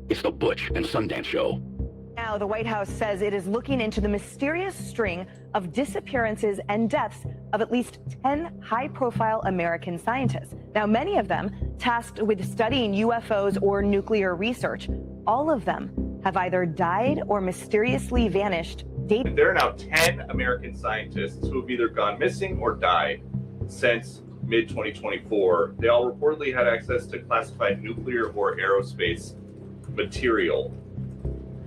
It's the Butch and Sundance Show. Now, the White House says it is looking into the mysterious string of disappearances and deaths of at least 10 high-profile American scientists. Now, many of them tasked with studying UFOs or nuclear research. All of them have either died or mysteriously vanished. There are now 10 American scientists who have either gone missing or died since mid-2024. They all reportedly had access to classified nuclear or aerospace material.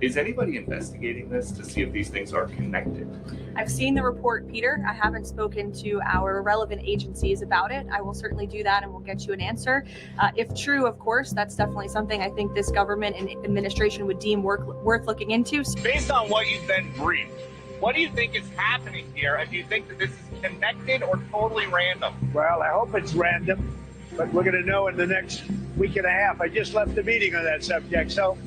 Is anybody investigating this to see if these things are connected? I've seen the report, Peter. I haven't spoken to our relevant agencies about it. I will certainly do that and we'll get you an answer. If true, of course, that's definitely something I think this government and administration would deem worth looking into. Based on what you've been briefed, what do you think is happening here? And do you think that this is connected or totally random? Well, I hope it's random, but we're going to know in the next week and a half. I just left the meeting on that subject, so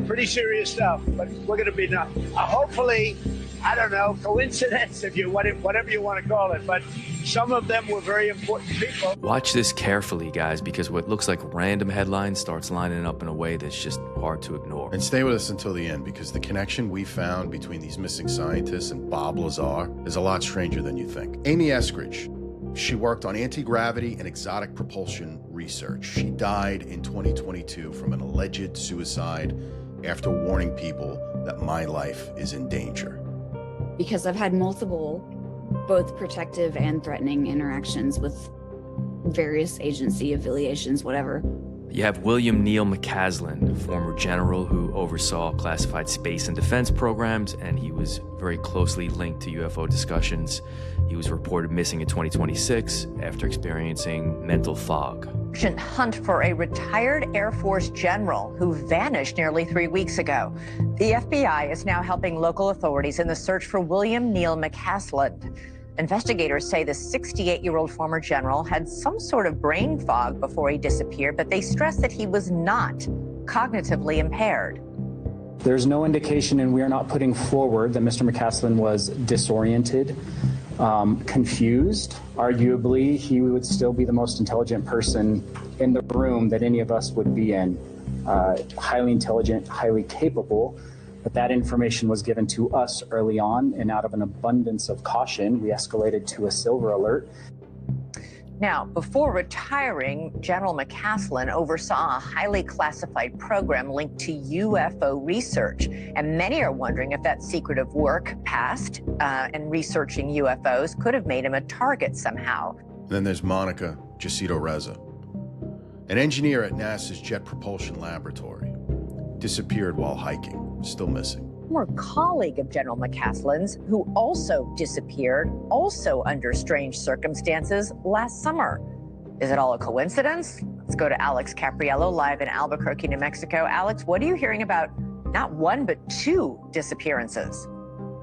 pretty serious stuff, but we're going to be now. Hopefully, I don't know, coincidence, if you whatever you want to call it, but some of them were very important people. Watch this carefully, guys, because what looks like random headlines starts lining up in a way that's just hard to ignore. And stay with us until the end, because the connection we found between these missing scientists and Bob Lazar is a lot stranger than you think. Amy Eskridge, she worked on anti-gravity and exotic propulsion research. She died in 2022 from an alleged suicide after warning people that my life is in danger. Because I've had multiple, both protective and threatening interactions with various agency affiliations, whatever. You have William Neil McCasland, a former general who oversaw classified space and defense programs, and he was very closely linked to UFO discussions. He was reported missing in 2026 after experiencing mental fog. Urgent hunt for a retired Air Force general who vanished nearly 3 weeks ago. The FBI is now helping local authorities in the search for William Neil McCasland. Investigators say the 68-year-old former general had some sort of brain fog before he disappeared, but they stress that he was not cognitively impaired. There's no indication, and we are not putting forward, that Mr. McCasland was disoriented, confused. Arguably, he would still be the most intelligent person in the room that any of us would be in. Highly intelligent, highly capable. But that information was given to us early on, and out of an abundance of caution, we escalated to a silver alert. Now, before retiring, General McCasland oversaw a highly classified program linked to UFO research. And many are wondering if that secretive work, past and researching UFOs, could have made him a target somehow. Then there's Monica Jacinto Reza, an engineer at NASA's Jet Propulsion Laboratory. Disappeared while hiking. Still missing. Former colleague of General McCasland's, who also disappeared, also under strange circumstances last summer. Is it all a coincidence? Let's go to Alex Capriello, live in Albuquerque, New Mexico. Alex, what are you hearing about not one, but two disappearances?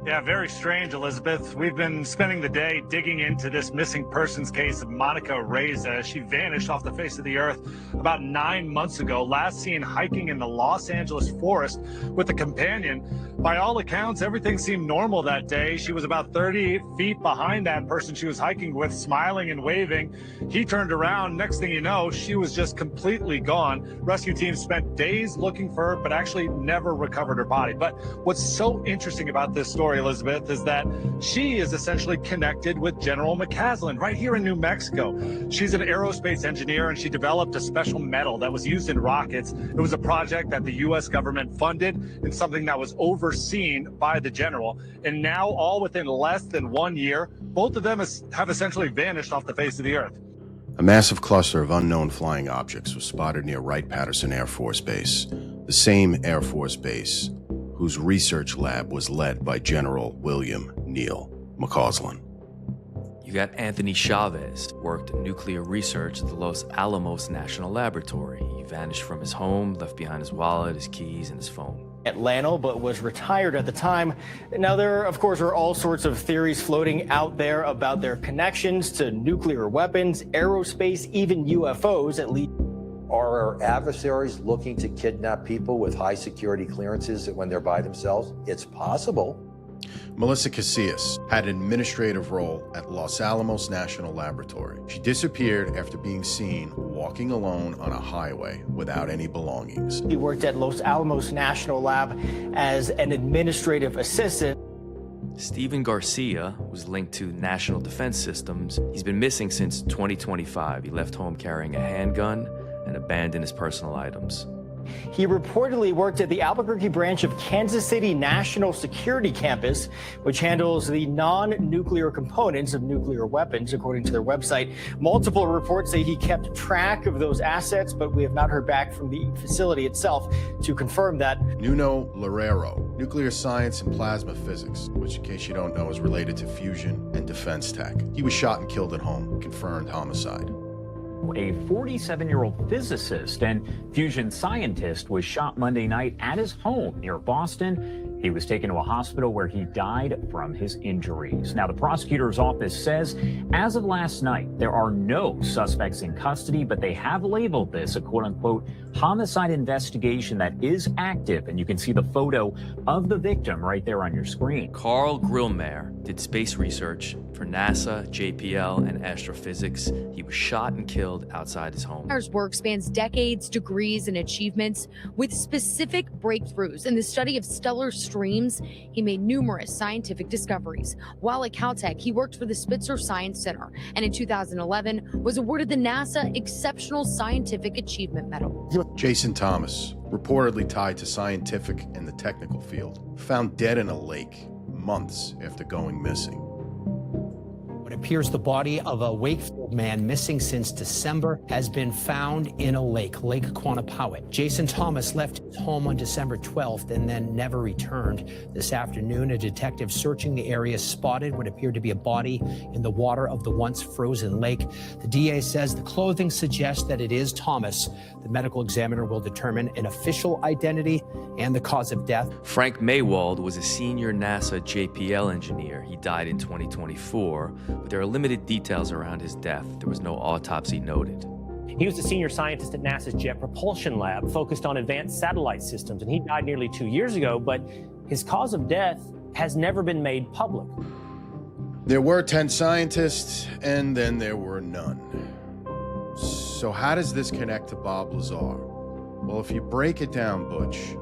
Yeah, very strange, Elizabeth. We've been spending the day digging into this missing persons case of Monica Reza. She vanished off the face of the earth about 9 months ago, last seen hiking in the Los Angeles forest with a companion. By all accounts, everything seemed normal that day. She was about 30 feet behind that person she was hiking with, smiling and waving. He turned around. Next thing you know, she was just completely gone. Rescue teams spent days looking for her, but actually never recovered her body. But what's so interesting about this story, Elizabeth, is that she is essentially connected with General McCasland right here in New Mexico. She's an aerospace engineer, and she developed a special metal that was used in rockets. It was a project that the U.S. government funded and something that was overseen by the general. And now, all within less than 1 year, both of them have essentially vanished off the face of the earth. A massive cluster of unknown flying objects was spotted near Wright-Patterson Air Force Base, the same Air Force base whose research lab was led by General William Neil McCasland. You got Anthony Chavez, worked nuclear research at the Los Alamos National Laboratory. He vanished from his home, left behind his wallet, his keys, and his phone. Atlanta, but was retired at the time. Now, there, of course, are all sorts of theories floating out there about their connections to nuclear weapons, aerospace, even UFOs, at least. Are our adversaries looking to kidnap people with high security clearances when they're by themselves? It's possible. Melissa Casillas had an administrative role at Los Alamos National Laboratory. She disappeared after being seen walking alone on a highway without any belongings. He worked at Los Alamos National Lab as an administrative assistant. Steven Garcia was linked to National Defense Systems. He's been missing since 2025. He left home carrying a handgun and abandoned his personal items. He reportedly worked at the Albuquerque branch of Kansas City National Security Campus, which handles the non-nuclear components of nuclear weapons, according to their website. Multiple reports say he kept track of those assets, but we have not heard back from the facility itself to confirm that. Nuno Loureiro, nuclear science and plasma physics, which, in case you don't know, is related to fusion and defense tech. He was shot and killed at home, confirmed homicide. A 47-year-old physicist and fusion scientist was shot Monday night at his home near Boston. He was taken to a hospital where he died from his injuries. Now, the prosecutor's office says, as of last night, there are no suspects in custody, but they have labeled this a quote-unquote homicide investigation that is active. And you can see the photo of the victim right there on your screen. Carl Grillmeyer did space research for NASA, JPL, and astrophysics. He was shot and killed outside his home. Grillmeyer's work spans decades, degrees, and achievements with specific breakthroughs in the study of stellar streams. He made numerous scientific discoveries. While at Caltech, he worked for the Spitzer Science Center, and in 2011 was awarded the NASA Exceptional Scientific Achievement Medal. Jason Thomas, reportedly tied to scientific and the technical field, found dead in a lake months after going missing. It appears the body of a Wakefield man missing since December has been found in a lake, Lake Quannapowitt. Jason Thomas left his home on December 12th and then never returned. This afternoon, a detective searching the area spotted what appeared to be a body in the water of the once frozen lake. The DA says the clothing suggests that it is Thomas. The medical examiner will determine an official identity and the cause of death. Frank Maywald was a senior NASA JPL engineer. He died in 2024, but there are limited details around his death. There was no autopsy noted. He was a senior scientist at NASA's Jet Propulsion Lab, focused on advanced satellite systems, and he died nearly 2 years ago, but his cause of death has never been made public. There were 10 scientists, and then there were none. So how does this connect to Bob Lazar? Well, if you break it down, Butch,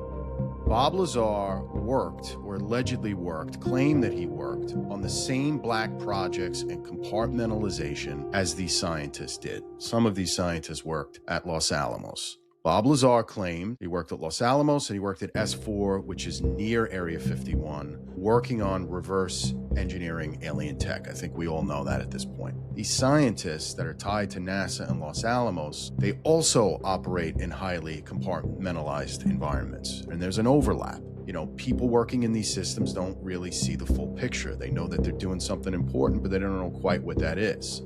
Bob Lazar worked, or allegedly worked, claimed that he worked on the same black projects and compartmentalization as these scientists did. Some of these scientists worked at Los Alamos. Bob Lazar claimed he worked at Los Alamos and he worked at S4, which is near Area 51, working on reverse engineering alien tech. I think we all know that at this point. These scientists that are tied to NASA and Los Alamos, they also operate in highly compartmentalized environments, and there's an overlap. You know, people working in these systems don't really see the full picture. They know that they're doing something important, but they don't know quite what that is.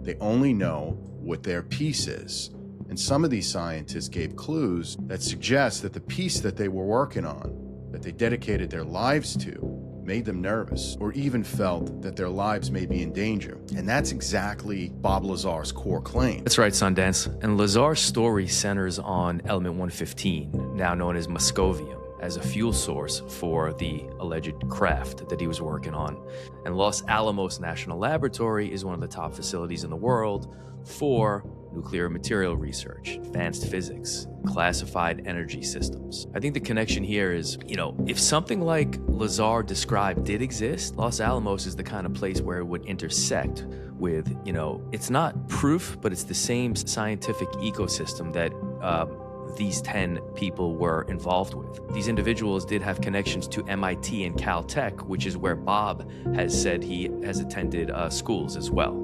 They only know what their piece is. And some of these scientists gave clues that suggest that the piece that they were working on, that they dedicated their lives to, made them nervous, or even felt that their lives may be in danger. And that's exactly Bob Lazar's core claim. That's right, Sundance. And Lazar's story centers on element 115, now known as Moscovium, as a fuel source for the alleged craft that he was working on. And Los Alamos National Laboratory is one of the top facilities in the world for nuclear material research, advanced physics, classified energy systems. I think the connection here is, if something like Lazar described did exist, Los Alamos is the kind of place where it would intersect with, it's not proof, but it's the same scientific ecosystem that these 10 people were involved with. These individuals did have connections to MIT and Caltech, which is where Bob has said he has attended schools as well.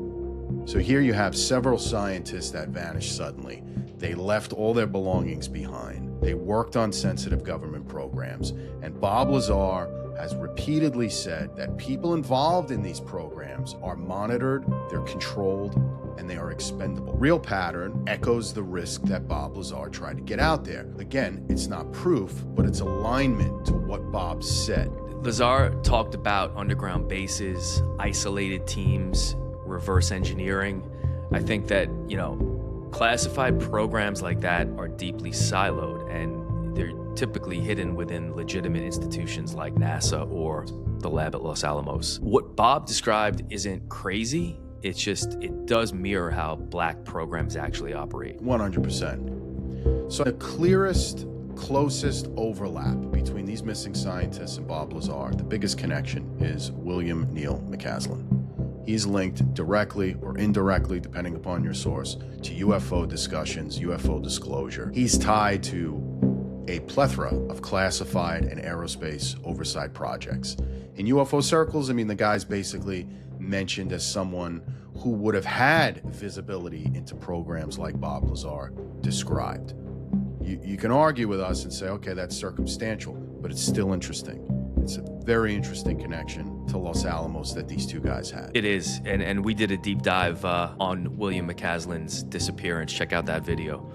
So here you have several scientists that vanished suddenly. They left all their belongings behind. They worked on sensitive government programs. And Bob Lazar has repeatedly said that people involved in these programs are monitored, they're controlled, and they are expendable. Real pattern echoes the risk that Bob Lazar tried to get out there. Again, it's not proof, but it's alignment to what Bob said. Lazar talked about underground bases, isolated teams, reverse engineering. I think that, classified programs like that are deeply siloed, and they're typically hidden within legitimate institutions like NASA or the lab at Los Alamos. What Bob described isn't crazy. It's just, it does mirror how black programs actually operate. 100%. So the clearest, closest overlap between these missing scientists and Bob Lazar, the biggest connection, is William Neil McCasland. He's linked directly or indirectly, depending upon your source, to UFO discussions, UFO disclosure. He's tied to a plethora of classified and aerospace oversight projects. In UFO circles, I mean, the guy's basically mentioned as someone who would have had visibility into programs like Bob Lazar described. You can argue with us and say, okay, that's circumstantial, but it's still interesting. It's a very interesting connection to Los Alamos that these two guys had. It is, and we did a deep dive on William McCasland's disappearance. Check out that video.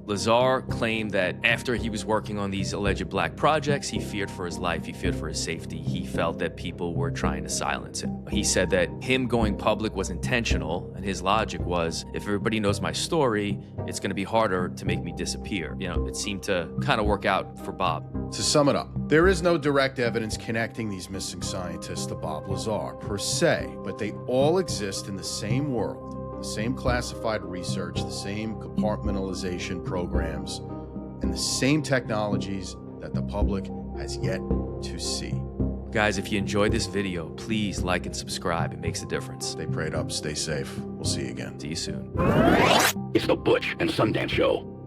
Lazar claimed that after he was working on these alleged black projects, he feared for his life, he feared for his safety. He felt that people were trying to silence him. He said that him going public was intentional, and his logic was, if everybody knows my story, it's gonna be harder to make me disappear. You know, it seemed to kind of work out for Bob. To sum it up, there is no direct evidence connecting these missing scientists to Bob Lazar per se, but they all exist in the same world. The same classified research, the same compartmentalization programs, and the same technologies that the public has yet to see. Guys, if you enjoyed this video, please like and subscribe. It makes a difference. Stay prayed up, stay safe. We'll see you again. See you soon. It's the Butch and Sundance Show.